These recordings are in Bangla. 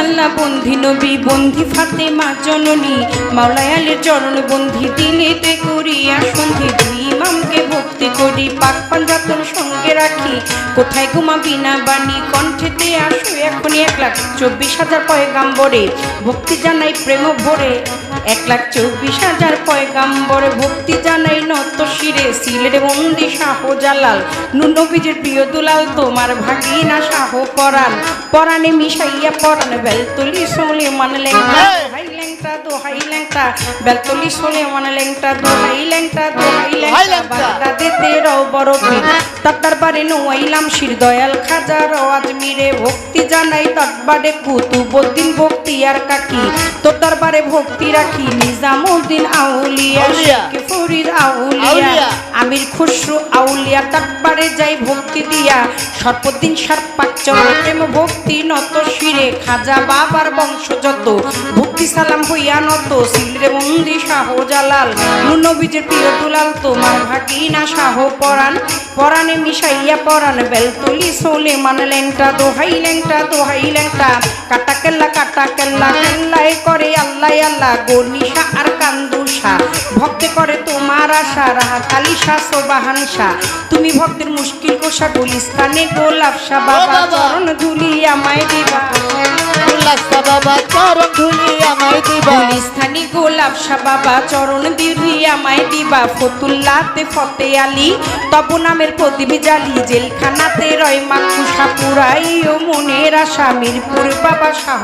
আল্লাহ বন্ধি নবী বন্ধি ফাতেমা জননী মাওলায় আলীর চরণ বন্ধি দিলেতে করিয়া সন্ধি দুই ইমামকে ভক্তি করি পাক পাঞ্জাতন সঙ্গে রাখি কোথায় ঘুমাবি না বাণী কণ্ঠেতে আসো এখনই 1,24,000 পয়গাম্বরে ভক্তি জানাই প্রেম ভরে 1,24,000 পয়গাম্বরে ভক্তি জানাই নত শিরে সিলেট বন্দি শাহ জালাল নবীজির প্রিয় দুলাল তোমার ভাগিনা শাহ পরাণ পরাণে মিশাইয়া পরাণ বেলতলি সোলে মান লেংটা হাই লেংটা দোহাই লেংটা বেলতলি সোলে মান লেংটা দোহাই লেংটা দোহাই লেংটা বাগদাদেতে রও বড় পীর তার দরবারে নওয়াইলাম শির দয়াল খাজা আজমিরে ভক্তি জানাই দরবারে কুতুবউদ্দিন ভক্তি আর কাকি তোর দরবারে ভক্তি রাখি নিজামউদ্দিন আউলিয়া শেখ ফরিদ আউলিয়া আমির খুসরু আউলিয়া দরবারে যাই ভক্তি দিয়া সর্বদিন সর্পাক চরণ প্রেম ভক্তি নত শিরে খাজা বাবার বংশ যত ভক্তি সালাম হইয়া নত সিলরে বন্দি শাহ জালাল নবীজির প্রিয় দুলাল তোমার ভাগিনা শাহ পরাণ পরাণে মিশাইয়া পরাণ বেলতলি সোলে মান লেংটা দোহাই লেংটা কাটা কেল্লা কেল্লায় করে আল্লাহ আল্লাহ গনিশা আর কান্দুষা ভক্তে করে তোমার আশা রাহা কালিশা সোবাহান শাহ তুমি ভক্তের মুশকিল কোষা গুলিস্তানে গোলাপ শাহ বাবা চরণ ধুলি আমায় দিবা বাবা চরণ ধুলি আমায় দিবা গুলিস্তানি গোলাপ শাহ বাবা চরণ ধুলি আমায় দিবা ফতুল্লাতে ফতে আলী তব নামের প্রদীপ জালি জেলখানাতে রয় মাকুষা পুরাই ও মনের আশা মিরপুর বাবা শাহ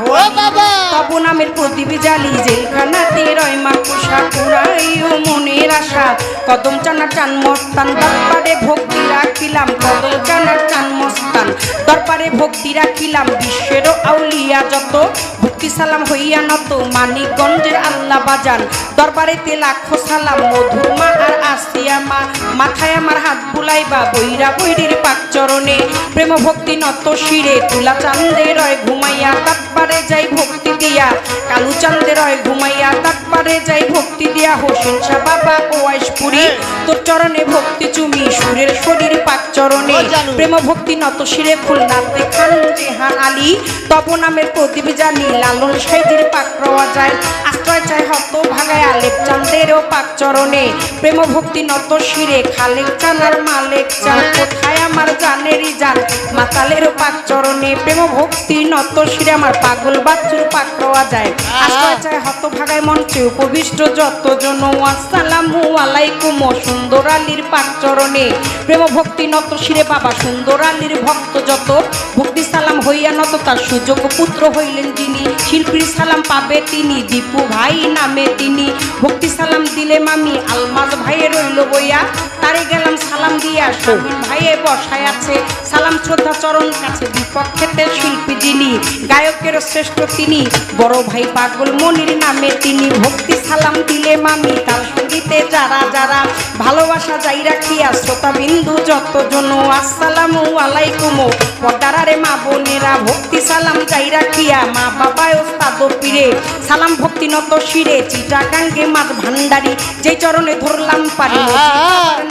তব নামের প্রদীপ জালি জেলখানাতে রয় মাকুষা পুরাই ও মনের আশা কদম চানা চান মস্তান দরবারে ভক্তি রাখিলাম কদম চানা চান মস্তান দরবারে ভক্তি রাখিলাম বিশ্বেরও আউলিয়া যত ভক্তি সালাম হইয়া নত মানিকগঞ্জের আল্লাহ বাজান দরবারেতে লাখো সালাম মধুর মা আর আসিয়া মা মাথায় আমার হাত বুলাইবা বৈরা বৈরির পাক চরণে প্রেম ভক্তি নত শিরে তুলা চান্দে রয় ঘুমাইয়া দরবারে যাই ভক্তি দিয়া কালু চান্দে রয় ঘুমাইয়া দরবারে যাই ভক্তি দিয়া হোসেন শাহ বাবা ওয়াইশপুরি তোর চরণে ভক্তি চুমি সুরের শরীর পাক চরণে প্রেম ভক্তি নত শিরে খুলনাতে খান জেহান আলী তব নামের প্রদীপ জানি লালন সাইজির পাক রওয়া যায় আশ্রয় চাই হত ভাগায় আলেপ চান্দেরও পাক চরণে প্রেম ভক্তি নত শিরে খালেক চানার মালেক চান কোথায় আমার জানেরই জান মাতালেরও পাক চরণে প্রেম ভক্তি নত শিরে আমার পাগল বাচ্চুর পাক রওয়া যায় আশ্রয় চাই হত ভাগায় মঞ্চে উপবিষ্ট যতজন আসসালামু আলাইকুম সুন্দর আলীর পাক চরণে প্রেম ভক্তি নত শিরে বাবা সুন্দর আলীর ভক্ত যত ভক্তি সালাম হইয়া নত তার সুযোগ পুত্র হইলেন যিনি শিল্পীর সালাম পাবে তিনি দীপু ভাই নামে তিনি ভক্তি সালাম দিলে মামি আলমাজ ভাইয়ে রইল বইয়া তারে গেলাম সালাম দিয়া শামিম ভাইয়ে বসায় আছে সালাম শ্রদ্ধা চরণ কাছে বিপক্ষেতে শিল্পী যিনি গায়কের শ্রেষ্ঠ তিনি বড় ভাই পাগল মনির নামে তিনি ভক্তি সালাম দিলে মামি তার সঙ্গীতে যারা যারা ভালোবাসা যাই রাখিয়া শ্রোতা বিন্দু যতজন আসসালামু আলাইকুম পর্দারে মা বোনেরা ভক্তি সালাম যাই রাখিয়া মা বাবায় ওস্তাদ পীরে সালাম ভক্তি নত শিরে চিটাগাঙ্গে মাছ ভান্ডারি যেই চরণে ধরলাম পারি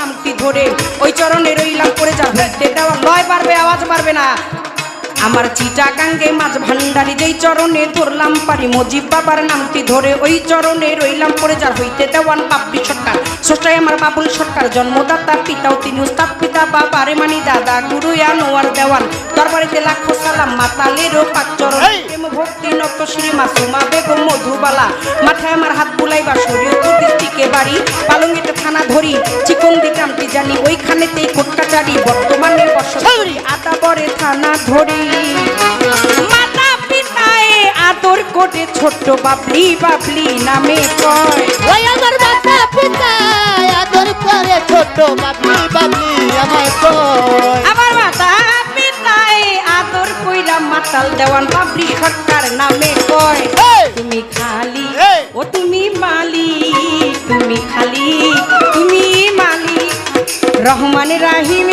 নামটি ধরে ওই চরণে রইলাম পড়ে যা হইতে দেওয়া লয় পারবে আওয়াজ পারবে না আমার চিটাগাঙ্গে মাছ ভান্ডারি যেই চরণে ধরলাম পারি মজিব বাবার নামটি ধরে ওই চরণে রইলাম পড়ে যার হইতে দেওয়ান বাপরি সরকার স্রষ্টায় আমার বাবুল সরকার জন্মদাতা পিতাও তিনি উস্তাদ পিতা বাবারে মানি দাদা গুরু আনোয়ার দেওয়ান দরবারেতে লাখো সালাম মাতালেরও পাক চরণ প্রেম ভক্তি নত শ্রী মাসুমা বেগম মধুবালা মাথায় আমার হাত বুলাইবা শরীয়তুর দিকে বাড়ি পালঙ্গিতে থানা ধরি চিকন্দি গ্রামটি জানি ওইখানেতেই কোটকাচারি বর্তমানে বসতি আদাবরে থানা ধরি মাতা পিতায় আদর করে ছোট্ট বাবলি বাবলি নামে কয় ওই আমার মাতা পিতায় আদর করে ছোট বাবলি বাবলি আমায় কয় আমার মাতা পিতায় আদর কইরা মাতাল দেওয়ান বাবলি সরকার নামে কয় তুমি খালি ও তুমি মালিক তুমি খালি তুমি মালিক রহমান রাহিম